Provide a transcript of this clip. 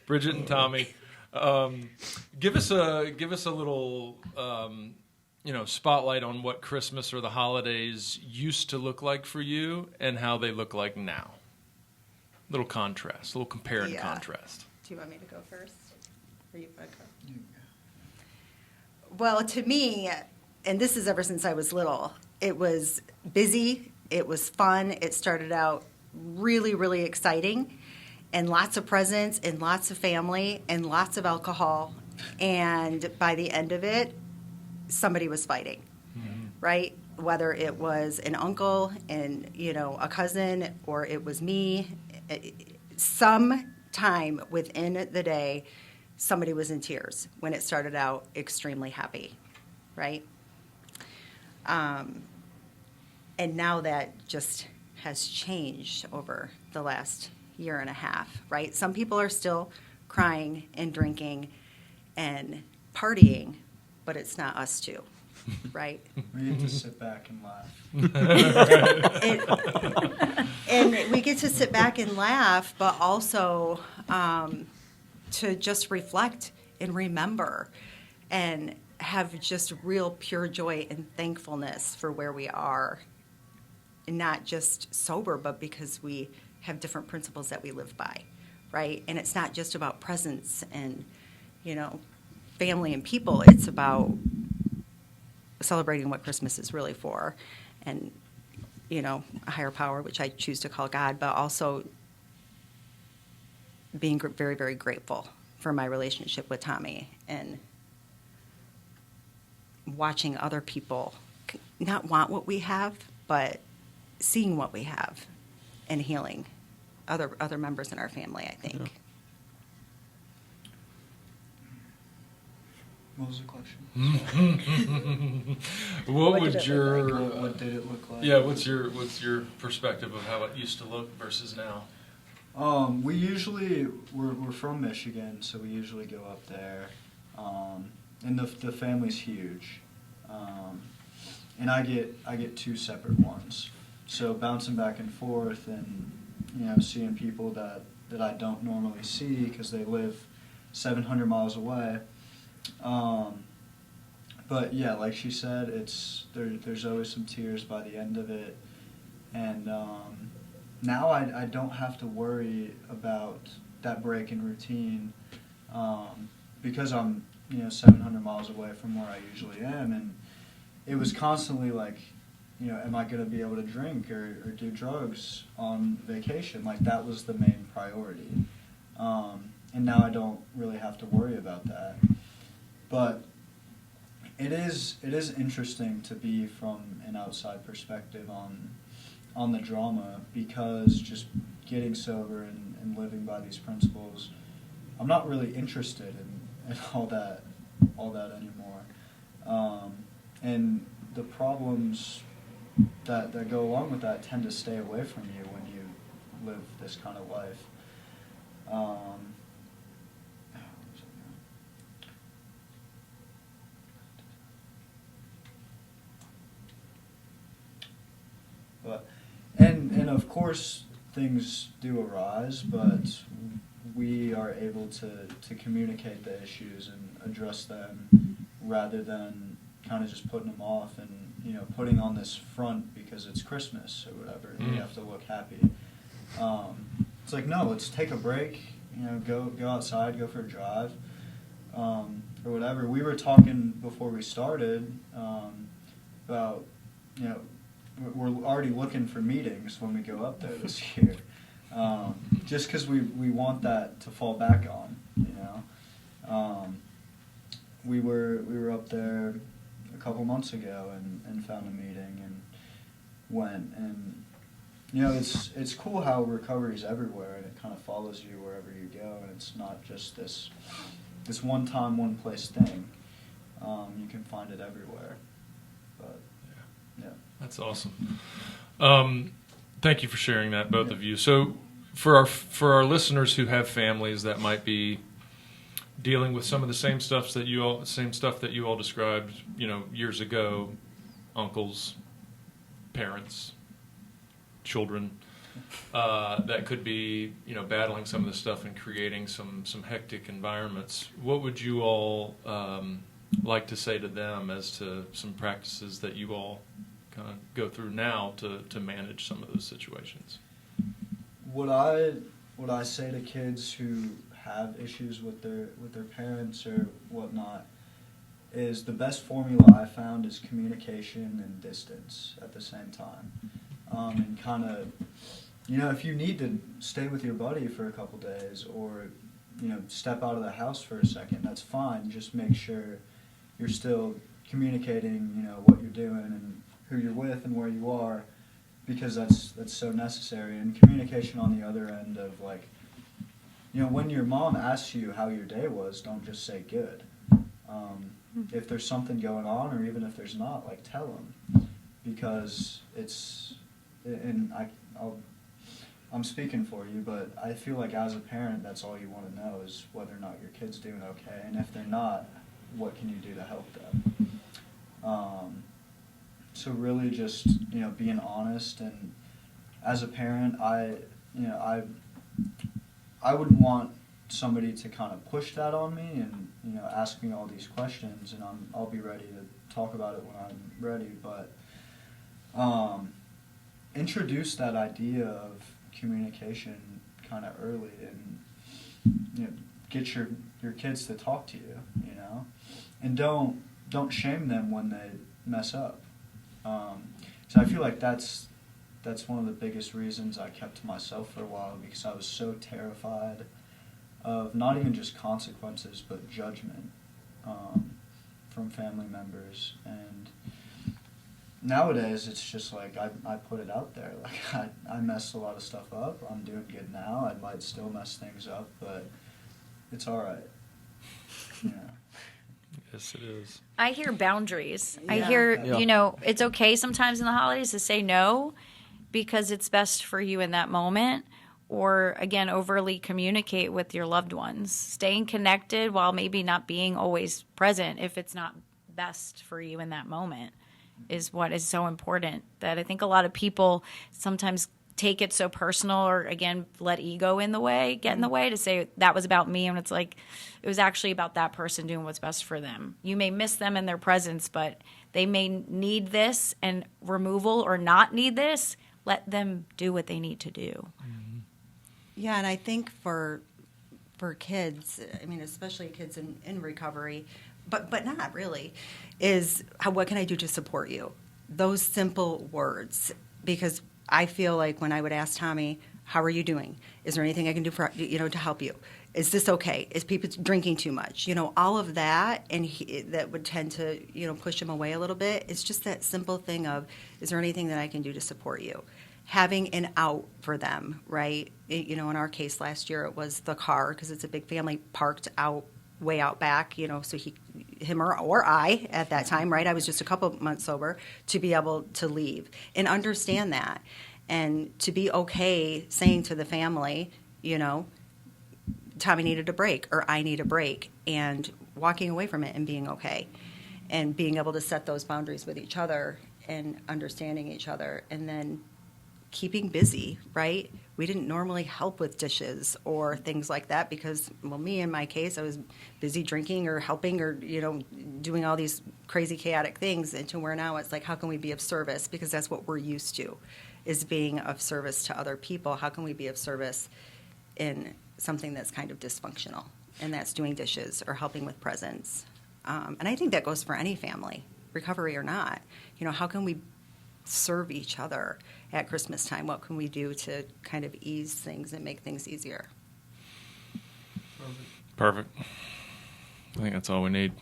Bridget and Tommy, give us a little spotlight on what Christmas or the holidays used to look like for you and how they look like now. Little contrast, a little compare and contrast. Do you want me to go first? Or you want to go? Well, to me, and this is ever since I was little, it was busy, it was fun, it started out really, really exciting, and lots of presents, and lots of family, and lots of alcohol, and by the end of it, somebody was fighting, right? Whether it was an uncle and, a cousin, or it was me, some time within the day, somebody was in tears when it started out extremely happy, right? And now that just has changed over the last year and a half, right? Some people are still crying and drinking and partying, but it's not us two, right? We get to sit back and laugh. And we get to sit back and laugh, but also to just reflect and remember and have just real pure joy and thankfulness for where we are. And not just sober, but because we have different principles that we live by, right? And it's not just about presents and, family and people. It's about celebrating what Christmas is really for and, a higher power, which I choose to call God, but also being very, very grateful for my relationship with Tommy and watching other people not want what we have, but seeing what we have and healing other members in our family, I think. Yeah. What was the question? What did it look like? Yeah, what's your perspective of how it used to look versus now? We usually we're from Michigan, so we usually go up there, and the family's huge, and I get two separate ones, so bouncing back and forth, and seeing people that I don't normally see because they live 700 miles away. But yeah, like she said, there's always some tears by the end of it, and now I don't have to worry about that break in routine because I'm 700 miles away from where I usually am, and it was constantly like, am I going to be able to drink or do drugs on vacation? Like that was the main priority, and now I don't really have to worry about that. But it is interesting to be from an outside perspective on the drama, because just getting sober and living by these principles, I'm not really interested in all that anymore. And the problems that go along with that tend to stay away from you when you live this kind of life. And of course things do arise, but we are able to communicate the issues and address them rather than kind of just putting them off and putting on this front because it's Christmas or whatever. We have to look happy. It's like, no, let's take a break. Go outside, go for a drive, or whatever. We were talking before we started about we're already looking for meetings when we go up there this year, just because we want that to fall back on. We were up there a couple months ago and found a meeting and went, and it's cool how recovery is everywhere and it kind of follows you wherever you go, and it's not just this one time, one place thing. You can find it everywhere. But yeah. That's awesome. Thank you for sharing that, both of you. So, for our listeners who have families that might be dealing with some of the same stuff that you all described, years ago, uncles, parents, children. that could be, battling some of the stuff and creating some hectic environments. What would you all like to say to them as to some practices that you all kind of go through now to manage some of those situations? What I say to kids who have issues with their parents or whatnot is the best formula I found is communication and distance at the same time. And kind of, if you need to stay with your buddy for a couple days or, step out of the house for a second, that's fine. Just make sure you're still communicating, what you're doing and who you're with and where you are, because that's so necessary. And communication on the other end of, like, when your mom asks you how your day was, don't just say good. If there's something going on, or even if there's not, like, tell them, because I'm speaking for you, but I feel like as a parent, that's all you want to know is whether or not your kid's doing okay, and if they're not, what can you do to help them? So really just, being honest, and as a parent, I wouldn't want somebody to kind of push that on me and, ask me all these questions, and I'll be ready to talk about it when I'm ready, but introduce that idea of communication kind of early, and get your kids to talk to you, and don't shame them when they mess up. So I feel like that's one of the biggest reasons I kept to myself for a while, because I was so terrified of not even just consequences but judgment from family members. And nowadays it's just like I put it out there, like I messed a lot of stuff up. I'm doing good now. I might still mess things up, but it's all right. Yes, it is. I hear boundaries. Yeah. I hear, Yeah. It's okay sometimes in the holidays to say no because it's best for you in that moment. Or, again, overly communicate with your loved ones. Staying connected while maybe not being always present if it's not best for you in that moment is what is so important. That I think a lot of people sometimes take it so personal, or, again, let ego get in the way to say that was about me, and it's like it was actually about that person doing what's best for them. You may miss them in their presence, but they may need this and removal or not need this. Let them do what they need to do. Yeah, and I think for kids, especially kids in recovery, but not really, is what can I do to support you? Those simple words, because I feel like when I would ask Tommy, how are you doing? Is there anything I can do for to help you? Is this okay? Is people drinking too much? All of that, and that would tend to push him away a little bit. It's just that simple thing of, is there anything that I can do to support you? Having an out for them, right? In our case last year, it was the car, because it's a big family, parked way out back, so him or I at that time, right? I was just a couple months sober, to be able to leave and understand that, and to be okay saying to the family, Tommy needed a break, or I need a break, and walking away from it and being okay, and being able to set those boundaries with each other and understanding each other, and then keeping busy, right? We didn't normally help with dishes or things like that because, me in my case, I was busy drinking or helping or, doing all these crazy chaotic things, and to where now it's like, how can we be of service? Because that's what we're used to, is being of service to other people. How can we be of service in something that's kind of dysfunctional? And that's doing dishes or helping with presents. And I think that goes for any family, recovery or not. How can we serve each other at Christmas time? What can we do to kind of ease things and make things easier? Perfect. I think that's all we need.